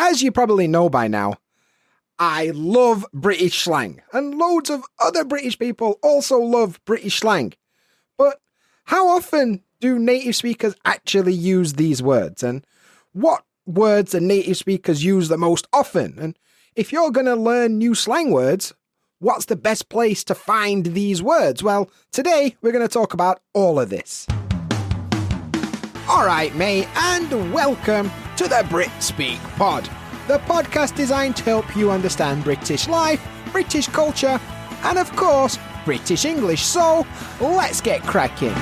as you probably know by now, I love British slang, and loads of other British people also love British slang. But how often do native speakers actually use these words? And what words do native speakers use the most often? And if you're going to learn new slang words, what's the best place to find these words? Well, today we're going to talk about all of this. Alright, mate, and welcome to the BritSpeakPod, the podcast designed to help you understand British life, British culture, and of course, British English. So, let's get cracking.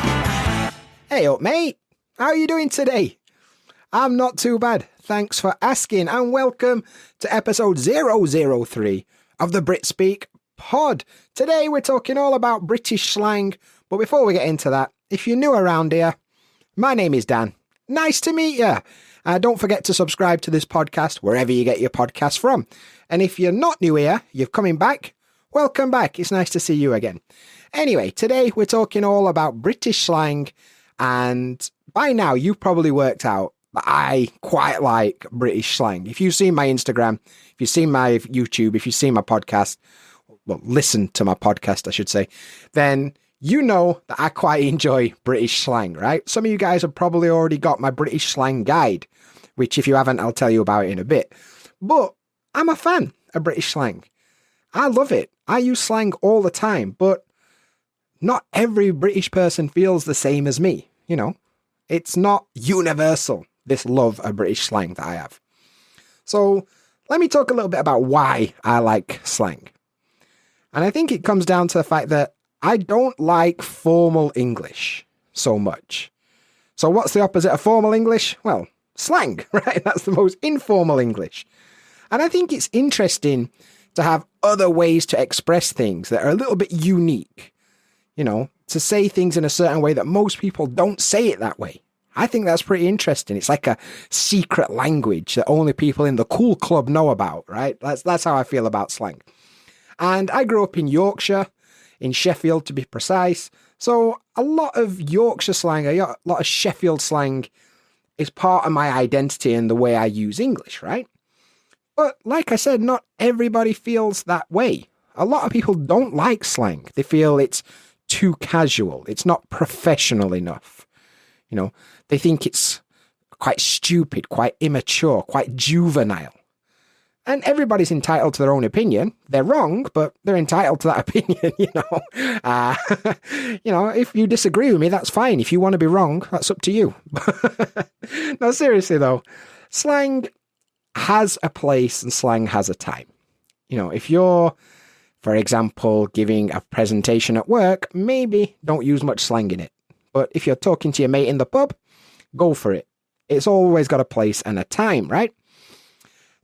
Hey up, mate. How are you doing today? I'm not too bad. Thanks for asking, and welcome to episode 003 of the BritSpeakPod. Today, we're talking all about British slang, but before we get into that, if you're new around here, my name is Dan. Nice to meet you. Don't forget to subscribe to this podcast wherever you get your podcasts from. And if you're not new here, you're coming back, welcome back. It's nice to see you again. Anyway, today we're talking all about British slang, and by now you've probably worked out that I quite like British slang. If you've seen my Instagram, if you've seen my YouTube, if you've seen my podcast, well, listen to my podcast, I should say, then you know that I quite enjoy British slang, right? Some of you guys have probably already got my British slang guide, which if you haven't, I'll tell you about it in a bit. But I'm a fan of British slang. I love it. I use slang all the time, but not every British person feels the same as me, you know? It's not universal, this love of British slang that I have. So let me talk a little bit about why I like slang. And I think it comes down to the fact that I don't like formal English so much. So what's the opposite of formal English? Well, slang, right? That's the most informal English. And I think it's interesting to have other ways to express things that are a little bit unique. You know, to say things in a certain way that most people don't say it that way. I think that's pretty interesting. It's like a secret language that only people in the cool club know about, right? That's how I feel about slang. And I grew up in Yorkshire, in Sheffield to be precise. So a lot of Yorkshire slang, a lot of Sheffield slang is part of my identity and the way I use English, right? But like I said, not everybody feels that way. A lot of people don't like slang. They feel it's too casual. It's not professional enough. You know, they think it's quite stupid, quite immature, quite juvenile. And everybody's entitled to their own opinion. They're wrong, but they're entitled to that opinion, you know. You know, if you disagree with me, that's fine. If you want to be wrong, that's up to you. No, seriously though, slang has a place and slang has a time. You know, if you're, for example, giving a presentation at work, maybe don't use much slang in it. But if you're talking to your mate in the pub, go for it. It's always got a place and a time, right?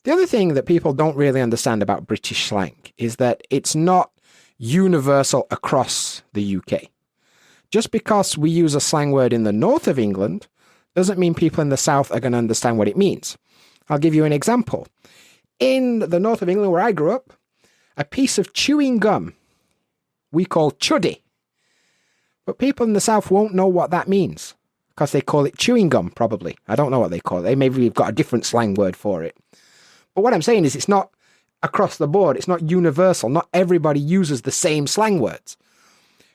The other thing that people don't really understand about British slang is that it's not universal across the UK. Just because we use a slang word in the north of England doesn't mean people in the south are going to understand what it means. I'll give you an example. In the north of England where I grew up, a piece of chewing gum we call chuddy. But people in the south won't know what that means because they call it chewing gum, probably. I don't know what they call it. Maybe we've got a different slang word for it. But what I'm saying is it's not across the board. It's not universal. Not everybody uses the same slang words.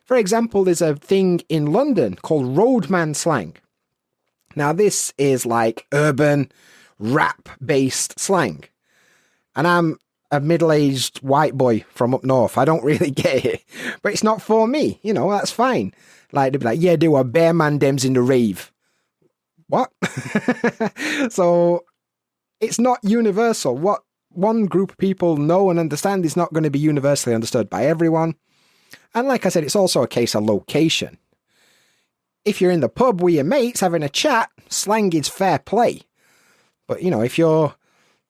For example, there's a thing in London called roadman slang. Now, this is like urban, rap-based slang. And I'm a middle-aged white boy from up north. I don't really get it. But it's not for me. You know, that's fine. Like, they'd be like, yeah, do a bear man dems in the rave. What? So it's not universal. What one group of people know and understand is not going to be universally understood by everyone. And like I said, it's also a case of location. If you're in the pub with your mates having a chat, slang is fair play. But, you know, if you're,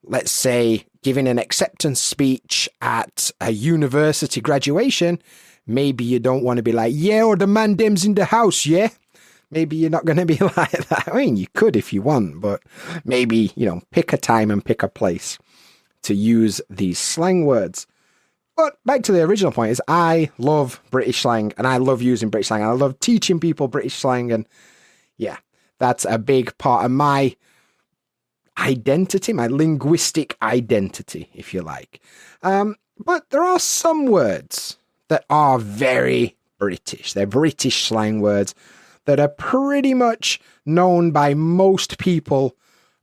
let's say, giving an acceptance speech at a university graduation, maybe you don't want to be like, yeah, or the man dem's in the house, yeah? Maybe you're not going to be like that. I mean, you could if you want, but maybe, you know, pick a time and pick a place to use these slang words. But back to the original point is I love British slang and I love using British slang. I love teaching people British slang. And yeah, that's a big part of my identity, my linguistic identity, if you like. But there are some words that are very British. They're British slang words that are pretty much known by most people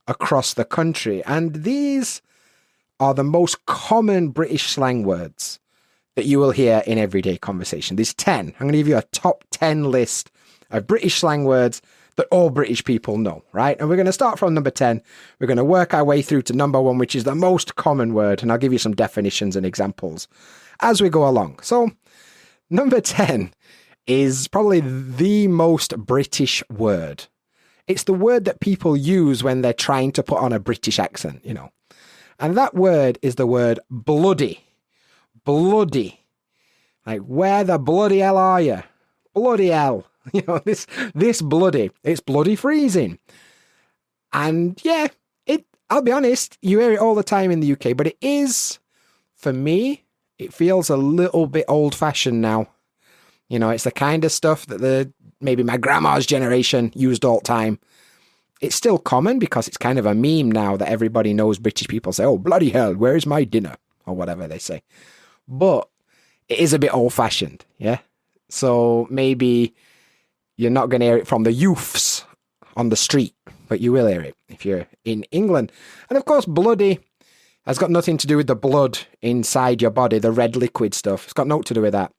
across the country. And these are the most common British slang words that you will hear in everyday conversation. There's 10. I'm going to give you a top 10 list of British slang words that all British people know, right? And we're going to start from number 10. We're going to work our way through to number 1, which is the most common word. And I'll give you some definitions and examples as we go along. So number 10 is probably the most British word. It's the word that people use when they're trying to put on a British accent, you know. And that word is the word bloody. Bloody. Like, where the bloody hell are you? Bloody hell. You know, this bloody. It's bloody freezing. And yeah, I'll be honest, you hear it all the time in the UK, but it is, for me, it feels a little bit old-fashioned now. You know, it's the kind of stuff that maybe my grandma's generation used all the time. It's still common because it's kind of a meme now that everybody knows. British people say, oh, bloody hell, where is my dinner? Or whatever they say. But it is a bit old-fashioned, yeah? So maybe you're not going to hear it from the youths on the street, but you will hear it if you're in England. And of course, bloody has got nothing to do with the blood inside your body, the red liquid stuff. It's got nothing to do with that.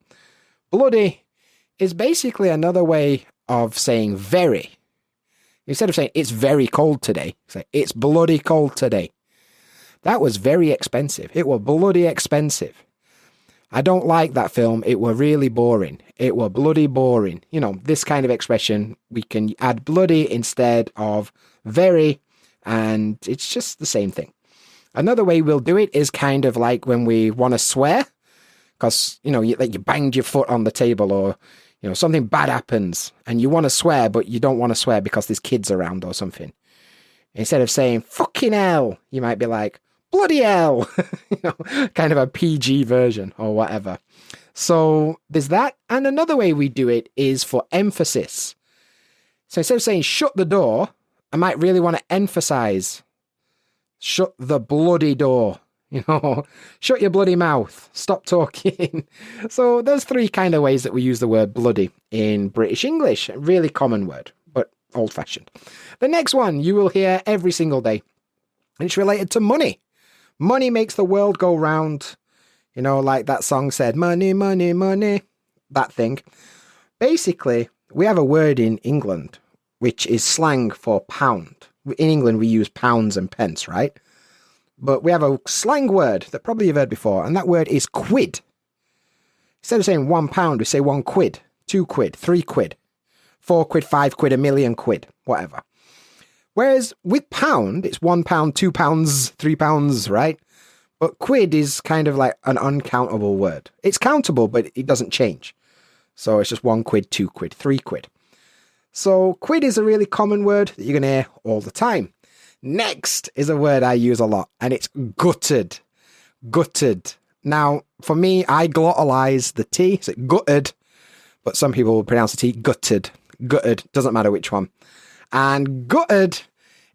Bloody is basically another way of saying very. Instead of saying it's very cold today, say it's bloody cold today. That was very expensive. It was bloody expensive. I don't like that film. It were really boring. It were bloody boring. You know, this kind of expression, we can add bloody instead of very, and it's just the same thing. Another way we'll do it is kind of like when we want to swear, because, you know, you banged your foot on the table, or, you know, something bad happens and you want to swear, but you don't want to swear because there's kids around or something. Instead of saying fucking hell, you might be like, bloody hell, you know, kind of a PG version or whatever. So there's that. And another way we do it is for emphasis. So instead of saying shut the door, I might really want to emphasize shut the bloody door, you know, shut your bloody mouth, stop talking. So there's 3 kind of ways that we use the word bloody in British English. A really common word, but old fashioned. The next one you will hear every single day, and it's related to money. Money makes the world go round. You know, like that song said, money, money, money, that thing. Basically, we have a word in England, which is slang for pound. In England, we use pounds and pence, right? But we have a slang word that probably you've heard before, and that word is quid. Instead of saying £1, we say 1 quid, 2 quid, 3 quid, 4 quid, 5 quid, £1,000,000 whatever. Whereas with pound, it's £1, £2, £3, right? But quid is kind of like an uncountable word. It's countable, but it doesn't change. So it's just 1 quid, 2 quid, 3 quid. So quid is a really common word that you're going to hear all the time. Next is a word I use a lot, and it's gutted. Gutted. Now, for me, I glottalize the T, so gutted, but some people will pronounce the T gutted. Gutted, doesn't matter which one. And gutted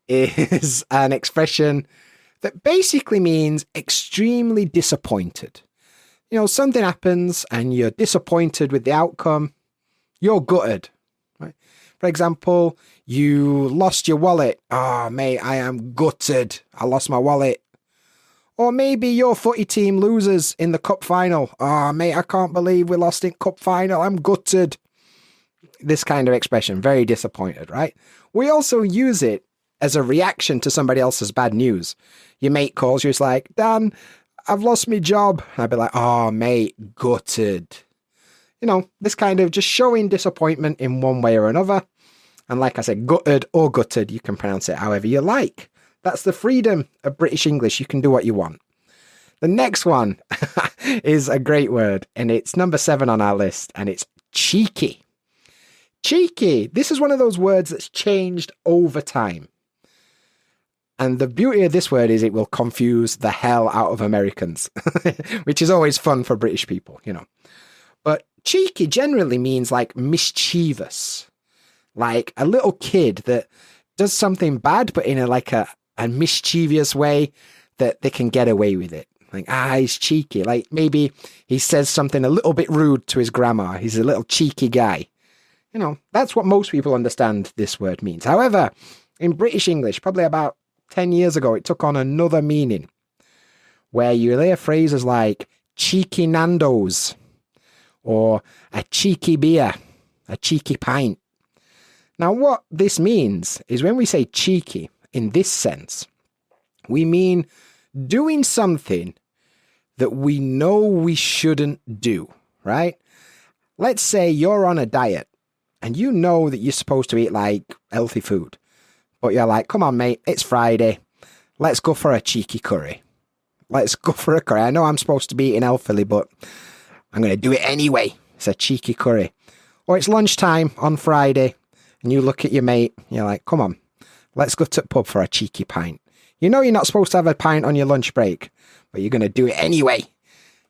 is an expression that basically means extremely disappointed. You know, something happens and you're disappointed with the outcome, you're gutted. Right? For example, you lost your wallet. Oh, mate, I am gutted. I lost my wallet. Or maybe your footy team loses in the cup final. Oh, mate, I can't believe we lost in cup final. I'm gutted. This kind of expression, very disappointed, right? We also use it as a reaction to somebody else's bad news. Your mate calls you, it's like, Dan, I've lost my job. And I'd be like, oh, mate, gutted. You know, this kind of just showing disappointment in one way or another. And like I said, gutted or gutted, you can pronounce it however you like. That's the freedom of British English. You can do what you want. The next one is a great word, and it's number 7 on our list, and it's cheeky. Cheeky. This is one of those words that's changed over time. And the beauty of this word is it will confuse the hell out of Americans, which is always fun for British people, you know. But cheeky generally means like mischievous, like a little kid that does something bad, but in a a mischievous way that they can get away with it. Like, he's cheeky. Like, maybe he says something a little bit rude to his grandma. He's a little cheeky guy. You know, that's what most people understand this word means. However, in British English, probably about 10 years ago, it took on another meaning, where you hear phrases like cheeky Nando's, or a cheeky beer, a cheeky pint. Now, what this means is when we say cheeky in this sense, we mean doing something that we know we shouldn't do, right? Let's say you're on a diet and you know that you're supposed to eat like healthy food, but you're like, come on, mate, it's Friday. Let's go for a cheeky curry. Let's go for a curry. I know I'm supposed to be eating healthily, but I'm going to do it anyway. It's a cheeky curry. Or it's lunchtime on Friday and you look at your mate, you're like, come on, let's go to the pub for a cheeky pint. You know you're not supposed to have a pint on your lunch break, but you're going to do it anyway.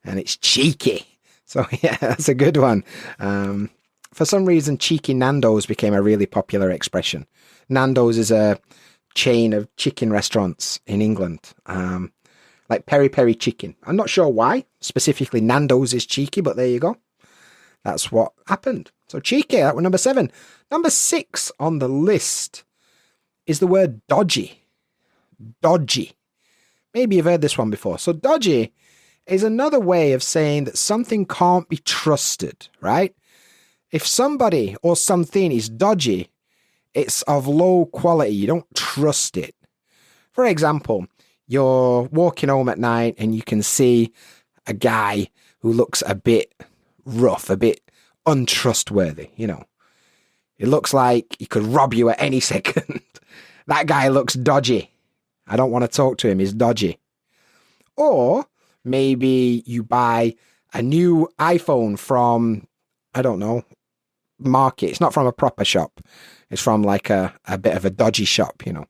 And it's cheeky. So yeah, that's a good one. For some reason, cheeky Nando's became a really popular expression. Nando's is a chain of chicken restaurants in England. Like peri peri chicken. I'm not sure why. Specifically, Nando's is cheeky, but there you go. That's what happened. So cheeky, that was number 7. Number 6 on the list is the word dodgy. Dodgy. Maybe you've heard this one before. So dodgy is another way of saying that something can't be trusted, right? If somebody or something is dodgy, it's of low quality. You don't trust it. For example, you're walking home at night and you can see a guy who looks a bit rough, a bit untrustworthy, you know. It looks like he could rob you at any second. That guy looks dodgy. I don't want to talk to him. He's dodgy. Or maybe you buy a new iPhone from, I don't know, market. It's not from a proper shop. It's from like a bit of a dodgy shop, you know.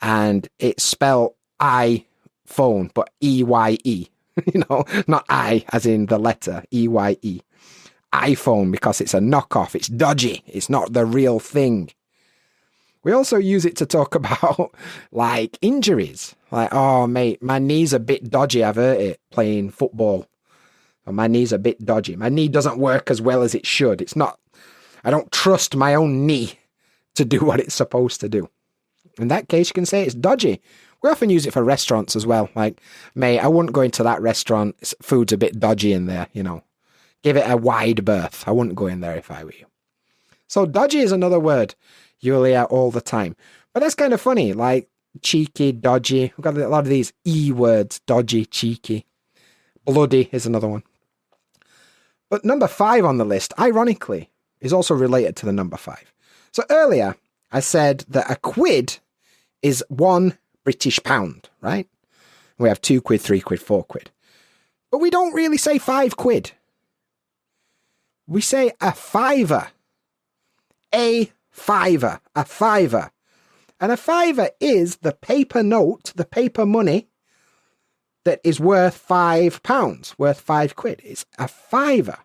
And it's spelled iPhone, but E-Y-E. You know, not I as in the letter, E-Y-E. iPhone, because it's a knockoff. It's dodgy. It's not the real thing. We also use it to talk about like injuries. Like, oh mate, my knee's a bit dodgy. I've hurt it playing football. Or my knee's a bit dodgy. My knee doesn't work as well as it should. It's not, I don't trust my own knee to do what it's supposed to do. In that case, you can say it's dodgy. We often use it for restaurants as well. Like, mate, I wouldn't go into that restaurant. Food's a bit dodgy in there, you know. Give it a wide berth. I wouldn't go in there if I were you. So dodgy is another word you'll hear all the time. But that's kind of funny. Like cheeky, dodgy. We've got a lot of these E words. Dodgy, cheeky. Bloody is another one. But number 5 on the list, ironically, is also related to the number 5. So earlier, I said that a quid is 1 British pound, right? We have 2 quid, 3 quid, 4 quid. But we don't really say 5 quid. We say a fiver. A fiver. A fiver. And a fiver is the paper note, the paper money that is worth £5, worth 5 quid. It's a fiver.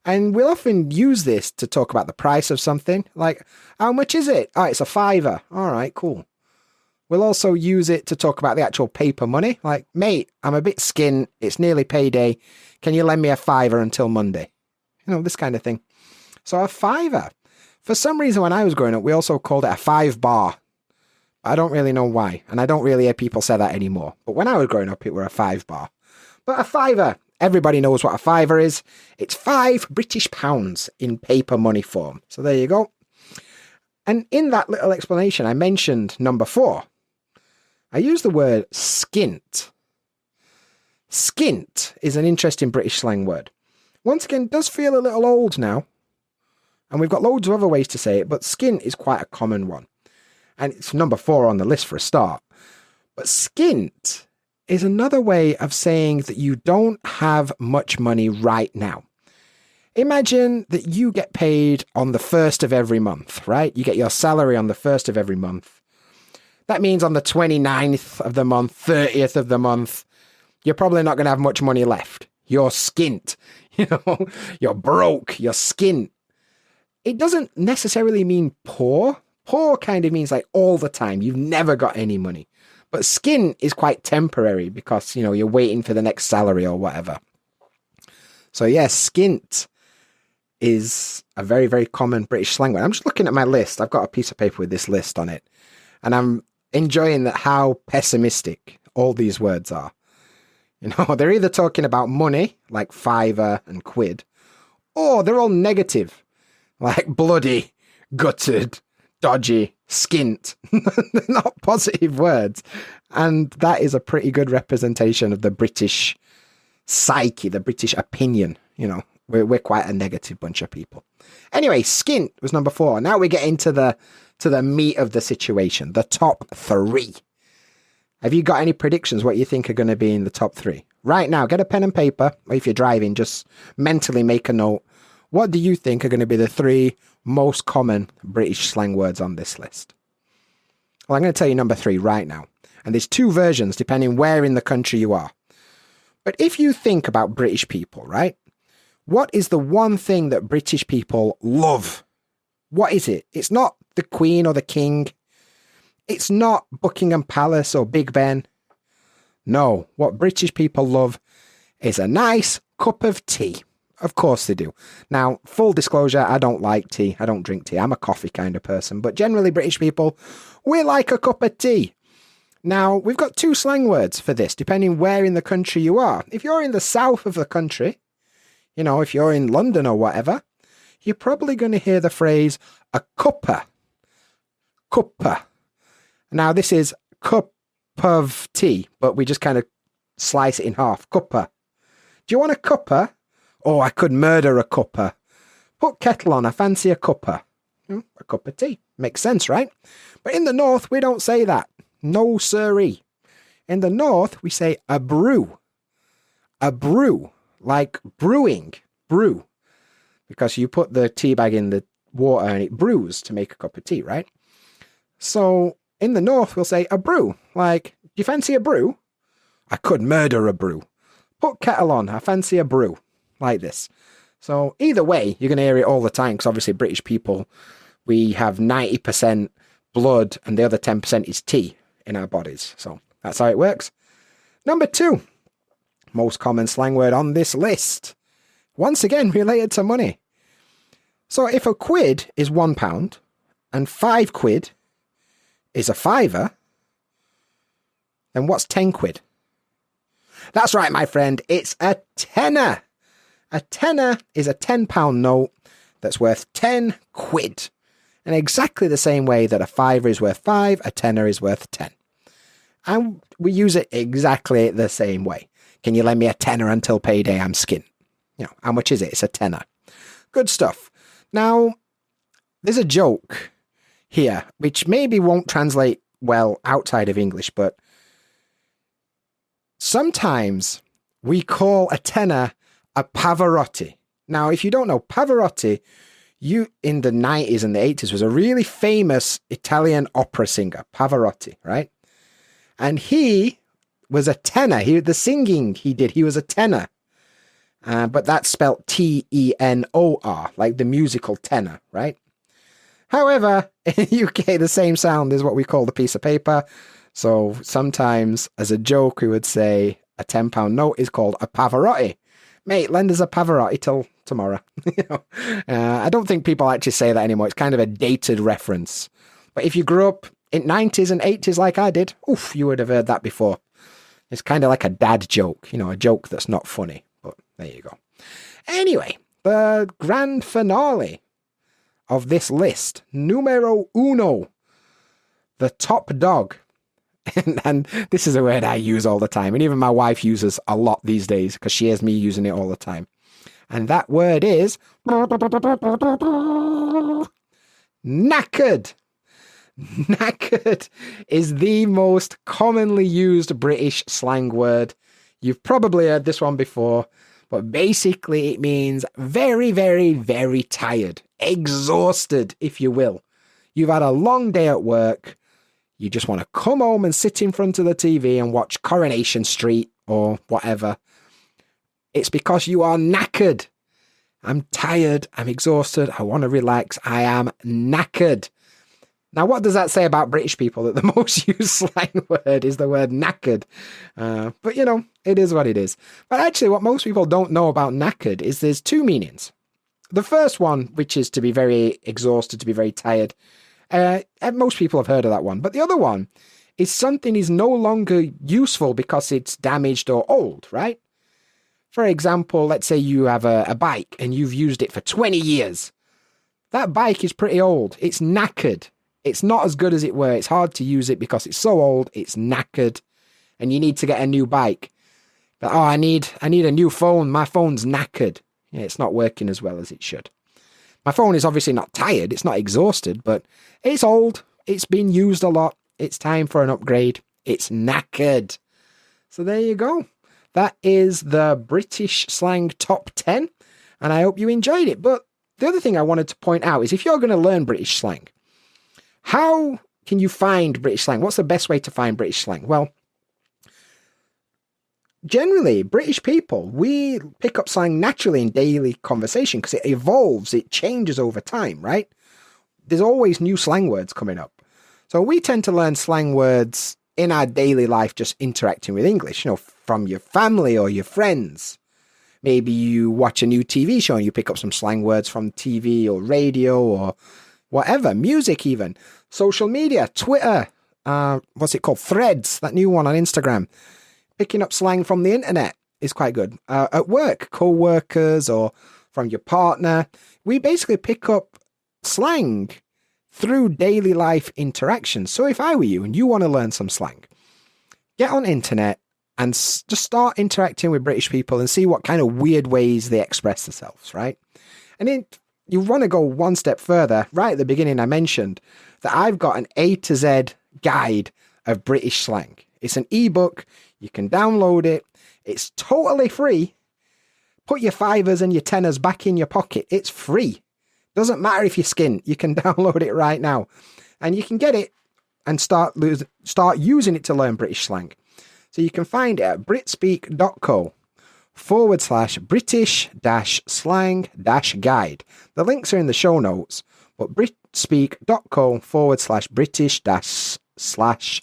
And we'll often use this to talk about the price of something. Like, how much is it? Oh, it's a fiver. All right, cool. We'll also use it to talk about the actual paper money. Like, mate, I'm a bit skint. It's nearly payday. Can you lend me a fiver until Monday? You know, this kind of thing. So a fiver. For some reason, when I was growing up, we also called it a 5 bar. I don't really know why. And I don't really hear people say that anymore. But when I was growing up, it were a 5 bar. But a fiver. Everybody knows what a fiver is. It's 5 British pounds in paper money form. So there you go. And in that little explanation, I mentioned number 4. I used the word skint. Skint is an interesting British slang word. Once again, it does feel a little old now. And we've got loads of other ways to say it, but skint is quite a common one. And it's number 4 on the list for a start. But skint is another way of saying that you don't have much money right now. Imagine that you get paid on the 1st of every month, right? You get your salary on the 1st of every month. That means on the 29th of the month, 30th of the month, you're probably not going to have much money left. You're skint. You know, you're broke. You're skint. It doesn't necessarily mean poor. Poor kind of means like all the time. You've never got any money. But skint is quite temporary because, you know, you're waiting for the next salary or whatever. So yeah, skint is a very, very common British slang word. I'm just looking at my list. I've got a piece of paper with this list on it. And I'm enjoying that how pessimistic all these words are. You know, they're either talking about money, like fiver and quid, or they're all negative, like bloody, gutted, dodgy, skint. They're not positive words. And that is a pretty good representation of the British psyche, the British opinion. You know, we're quite a negative bunch of people. Anyway, skint was number 4. Now we get into the meat of the situation, the top 3. Have you got any predictions what you think are going to be in the top 3? Right now, get a pen and paper, or if you're driving, just mentally make a note. What do you think are going to be the 3 most common British slang words on this list? Well, I'm going to tell you number 3 right now. And there's 2 versions depending where in the country you are. But if you think about British people, right? What is the one thing that British people love? What is it? It's not the Queen or the King. It's not Buckingham Palace or Big Ben. No, what British people love is a nice cup of tea. Of course they do. Now, full disclosure, I don't like tea. I don't drink tea. I'm a coffee kind of person. But generally, British people, we like a cup of tea. Now, we've got 2 slang words for this, depending where in the country you are. If you're in the south of the country, you know, if you're in London or whatever, you're probably going to hear the phrase, a cuppa. Cuppa. Now, this is cup of tea, but we just kind of slice it in half. Cuppa. Do you want a cuppa? Oh, I could murder a cuppa. Put kettle on, I fancy a cuppa. A cup of tea. Makes sense, right? But in the north, we don't say that. No siree. In the north, we say a brew. A brew. Like brewing. Brew. Because you put the tea bag in the water and it brews to make a cup of tea, right? So in the north, we'll say a brew. Like, do you fancy a brew? I could murder a brew. Put kettle on, I fancy a brew. Like this. So either way, you're going to hear it all the time because obviously British people, we have 90% blood and the other 10% is tea in our bodies. So that's how it works. Number 2, most common slang word on this list. Once again, related to money. So if a quid is £1 and 5 quid is a fiver, then what's 10 quid? That's right, my friend. It's a tenner. A tenner is a £10 note that's worth 10 quid. In exactly the same way that a fiver is worth 5, a tenner is worth 10. And we use it exactly the same way. Can you lend me a tenner until payday? I'm skint. You know, how much is it? It's a tenner. Good stuff. Now, there's a joke here, which maybe won't translate well outside of English, but sometimes we call a tenner a Pavarotti. Now, if you don't know, Pavarotti, in the 90s and the 80s, was a really famous Italian opera singer, Pavarotti, right? And he was a tenor. The singing he did, he was a tenor. But that's spelt T-E-N-O-R, like the musical tenor, right? However, in the UK, the same sound is what we call the piece of paper. So sometimes, as a joke, we would say a £10 note is called a Pavarotti. Mate, lend us a Pavarotti till tomorrow. I don't think people actually say that anymore. It's kind of a dated reference. But if you grew up in 90s and 80s like I did, oof, you would have heard that before. It's kind of like a dad joke, a joke that's not funny. But there you go. Anyway, the grand finale of this list, numero uno, the top dog. And this is a word I use all the time. And even my wife uses a lot these days because she hears me using it all the time. And that word is knackered. Knackered is the most commonly used British slang word. You've probably heard this one before, but basically it means very, very, very tired, exhausted, if you will. You've had a long day at work. You just want to come home and sit in front of the TV and watch Coronation Street or whatever. It's because you are knackered. I'm tired. I'm exhausted. I want to relax. I am knackered. Now, what does that say about British people? That the most used slang word is the word knackered. But, you know, it is what it is. But actually, what most people don't know about knackered is there's two meanings. The first one, which is to be very exhausted, to be very tired. Most people have heard of that one. But the other one is something is no longer useful because it's damaged or old, right? For example, let's say you have a bike and you've used it for 20 years. That bike is pretty old. It's knackered. It's not as good as it were. It's hard to use it because it's so old. It's knackered. And you need to get a new bike. But, I need a new phone. My phone's knackered. Yeah, it's not working as well as it should. My phone is obviously not tired. It's not exhausted, but it's old. It's been used a lot. It's time for an upgrade. It's knackered. So there you go. That is the British slang top 10. And I hope you enjoyed it. But the other thing I wanted to point out is if you're going to learn British slang, how can you find British slang? What's the best way to find British slang? Well, generally, British people, we pick up slang naturally in daily conversation because it evolves, it changes over time, right? There's always new slang words coming up. So we tend to learn slang words in our daily life just interacting with English, you know, from your family or your friends. Maybe you watch a new TV show and you pick up some slang words from TV or radio or whatever, music even, social media, Twitter, what's it called? Threads, that new one on Instagram. Picking up slang from the internet is quite good. At work, co-workers or from your partner, we basically pick up slang through daily life interactions. So if I were you and you want to learn some slang, get on internet and just start interacting with British people and see what kind of weird ways they express themselves, right? And then you want to go one step further. Right at the beginning, I mentioned that I've got an A to Z guide of British slang. It's an ebook. You can download it. It's totally free. Put your fivers and your tenors back in your pocket. It's free. Doesn't matter if you're skint. You can download it right now. And you can get it and start using it to learn British slang. So you can find it at britspeak.co/British-slang-guide. The links are in the show notes, but britspeak.co/British-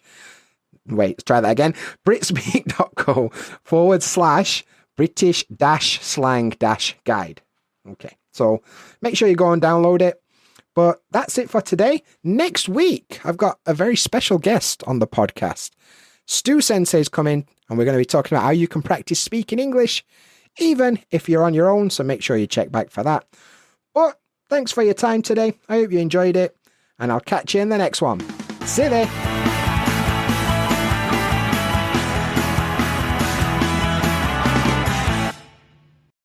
Wait, let's try that again. britspeak.co/British-slang-guide. Okay, so make sure you go and download it. But that's it for today. Next week, I've got a very special guest on the podcast. Stu Sensei's coming, and we're going to be talking about how you can practice speaking English, even if you're on your own, so make sure you check back for that. But thanks for your time today. I hope you enjoyed it, and I'll catch you in the next one. See you there.